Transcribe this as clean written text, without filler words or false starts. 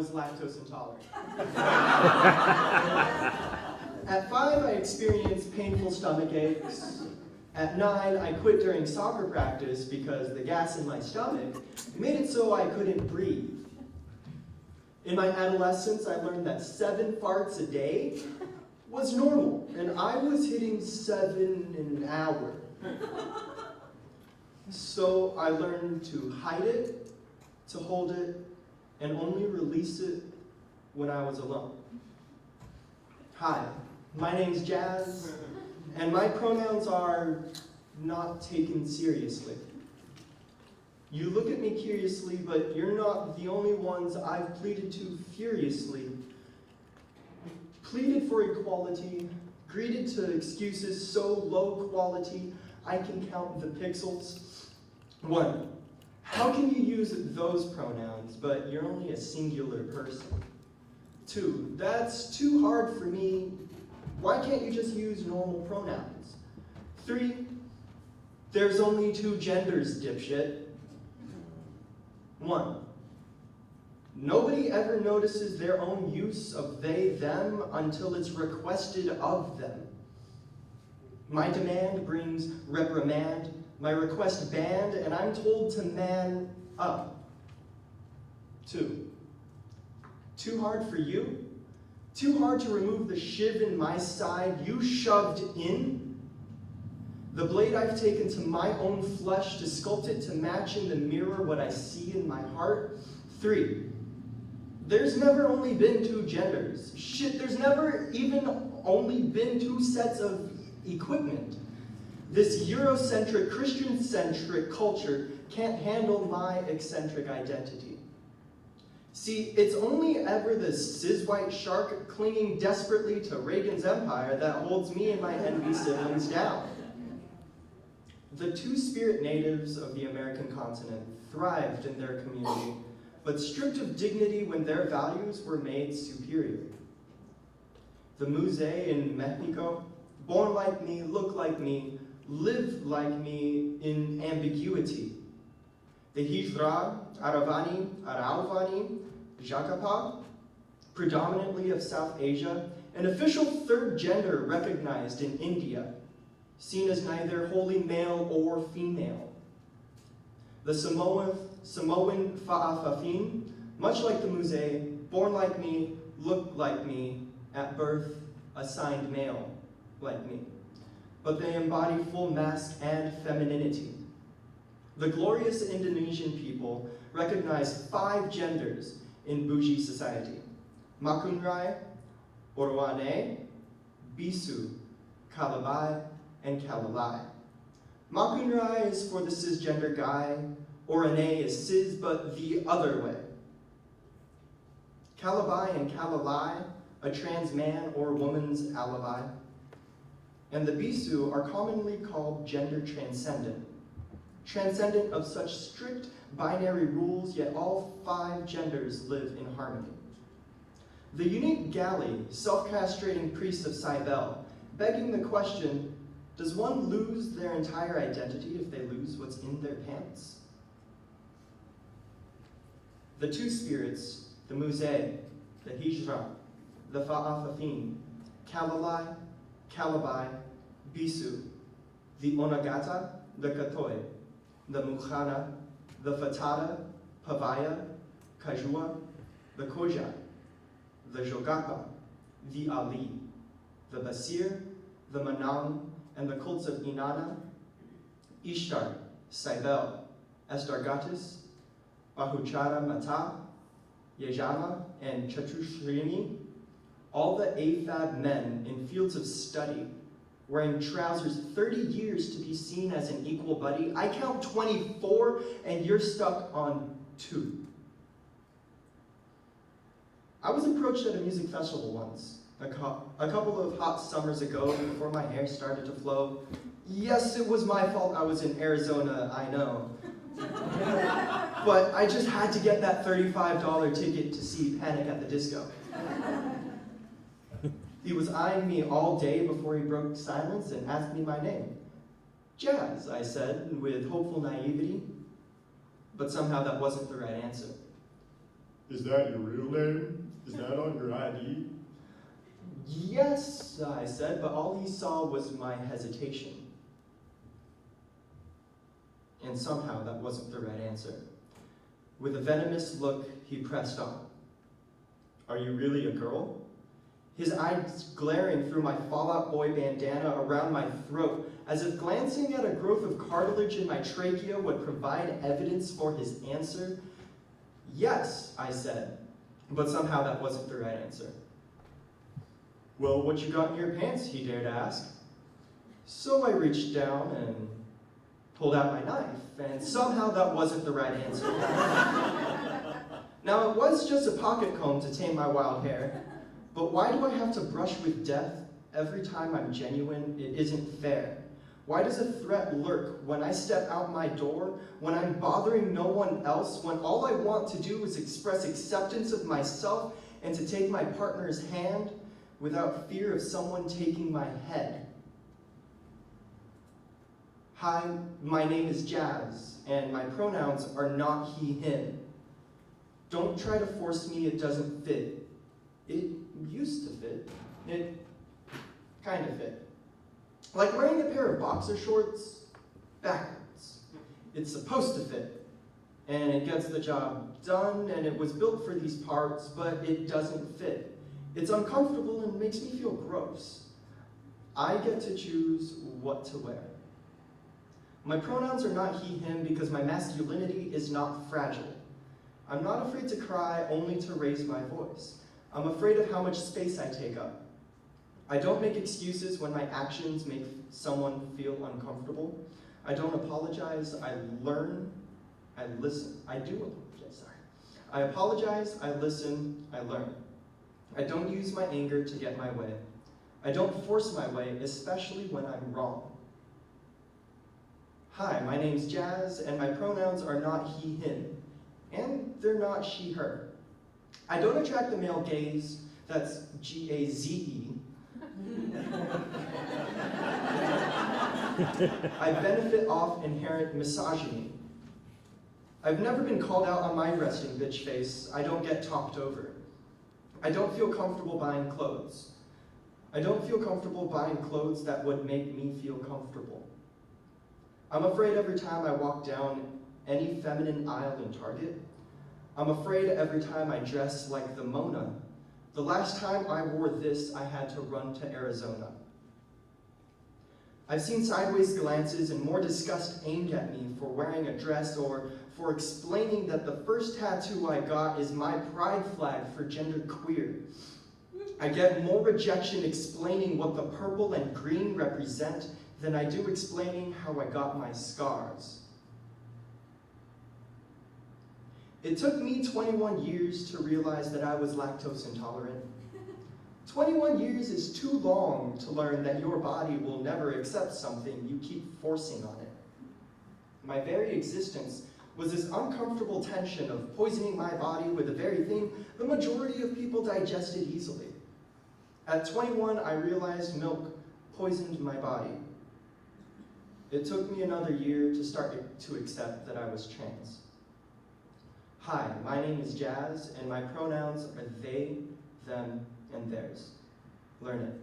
was lactose intolerant. At 5, I experienced painful stomach aches. At 9, I quit during soccer practice because the gas in my stomach made it so I couldn't breathe. In my adolescence, I learned that 7 farts a day was normal, and I was hitting 7 an hour. So I learned to hide it, to hold it, and only release it when I was alone. Hi, my name's Jazz, and my pronouns are not taken seriously. You look at me curiously, but you're not the only ones I've pleaded to furiously. Pleaded for equality, greeted to excuses so low quality I can count the pixels. 1, how can you use those pronouns, but you're only a singular person? 2, that's too hard for me. Why can't you just use normal pronouns? 3, there's only 2 genders, dipshit. 1, nobody ever notices their own use of they, them until it's requested of them. My demand brings reprimand, my request banned, and I'm told to man up. 2, too hard for you? Too hard to remove the shiv in my side you shoved in? The blade I've taken to my own flesh to sculpt it to match in the mirror what I see in my heart? 3, there's never only been 2 genders. Shit, there's never even only been 2 sets of equipment. This Eurocentric, Christian-centric culture can't handle my eccentric identity. See, it's only ever the cis-white shark clinging desperately to Reagan's empire that holds me and my envy siblings down. The two-spirit natives of the American continent thrived in their community, but stripped of dignity when their values were made superior. The Muse in Mexico, born like me, look like me, live like me in ambiguity. The Hijra, Aravani, Arauvani, Jacapa, predominantly of South Asia, an official 3rd gender recognized in India, seen as neither wholly male or female. The Samoan Fa'afafin, much like the Muse, born like me, look like me, at birth assigned male like me. But they embody full mask and femininity. The glorious Indonesian people recognize 5 genders in bougie society: Makunrai, Orwane, Bisu, Kalabai, and Kalalai. Makunrai is for the cisgender guy, Orwane is cis but the other way. Kalabai and Kalalai, a trans man or woman's alibi. And the Bisu are commonly called gender transcendent. Transcendent of such strict binary rules, yet all 5 genders live in harmony. The unique Gali, self-castrating priest of Cybele, begging the question, does one lose their entire identity if they lose what's in their pants? The 2 spirits, the Muse, the Hijra, the Fa'afafin, Kalalai, Kalabai, Bisu, the Onagata, the Katoy, the Mukhana, the Fatada, Pavaya, Kajua, the Koja, the Jogapa, the Ali, the Basir, the Manam, and the cults of Inanna, Ishtar, Cybele, Astargatis, Bahuchara Mata, Yejama, and Chatushrini, all the AFAB men in fields of study, wearing trousers 30 years to be seen as an equal buddy. I count 24, and you're stuck on 2. I was approached at a music festival once, a couple of hot summers ago, before my hair started to flow. Yes, it was my fault I was in Arizona, I know. But I just had to get that $35 ticket to see Panic at the Disco. He was eyeing me all day before he broke silence and asked me my name. Jazz, I said, with hopeful naivety, but somehow that wasn't the right answer. Is that your real name? Is that on your ID? Yes, I said, but all he saw was my hesitation. And somehow that wasn't the right answer. With a venomous look, he pressed on. Are you really a girl? His eyes glaring through my Fall Out Boy bandana around my throat, as if glancing at a growth of cartilage in my trachea would provide evidence for his answer. Yes, I said, but somehow that wasn't the right answer. Well, what you got in your pants, he dared ask. So I reached down and pulled out my knife, and somehow that wasn't the right answer. Now, it was just a pocket comb to tame my wild hair, but why do I have to brush with death every time I'm genuine? It isn't fair. Why does a threat lurk when I step out my door, when I'm bothering no one else, when all I want to do is express acceptance of myself and to take my partner's hand without fear of someone taking my head? Hi, my name is Jasz, and my pronouns are not he, him. Don't try to force me, it doesn't fit. It used to fit. It kind of fit. Like wearing a pair of boxer shorts backwards. It's supposed to fit, and it gets the job done, and it was built for these parts, but it doesn't fit. It's uncomfortable and makes me feel gross. I get to choose what to wear. My pronouns are not he, him because my masculinity is not fragile. I'm not afraid to cry, only to raise my voice. I'm afraid of how much space I take up. I don't make excuses when my actions make someone feel uncomfortable. I don't apologize, I learn, I listen. I do apologize, sorry. I apologize, I listen, I learn. I don't use my anger to get my way. I don't force my way, especially when I'm wrong. Hi, my name's Jasz, and my pronouns are not he, him, and they're not she, her. I don't attract the male gaze, that's G-A-Z-E. I benefit off inherent misogyny. I've never been called out on my resting bitch face. I don't get talked over. I don't feel comfortable buying clothes. I don't feel comfortable buying clothes that would make me feel comfortable. I'm afraid every time I walk down any feminine aisle in Target. I'm afraid every time I dress like the Mona. The last time I wore this, I had to run to Arizona. I've seen sideways glances and more disgust aimed at me for wearing a dress or for explaining that the first tattoo I got is my pride flag for genderqueer. I get more rejection explaining what the purple and green represent than I do explaining how I got my scars. It took me 21 years to realize that I was lactose intolerant. 21 years is too long to learn that your body will never accept something you keep forcing on it. My very existence was this uncomfortable tension of poisoning my body with the very thing the majority of people digested easily. At 21, I realized milk poisoned my body. It took me another year to start to accept that I was trans. Hi, my name is Jasz, and my pronouns are they, them, and theirs. Learn it.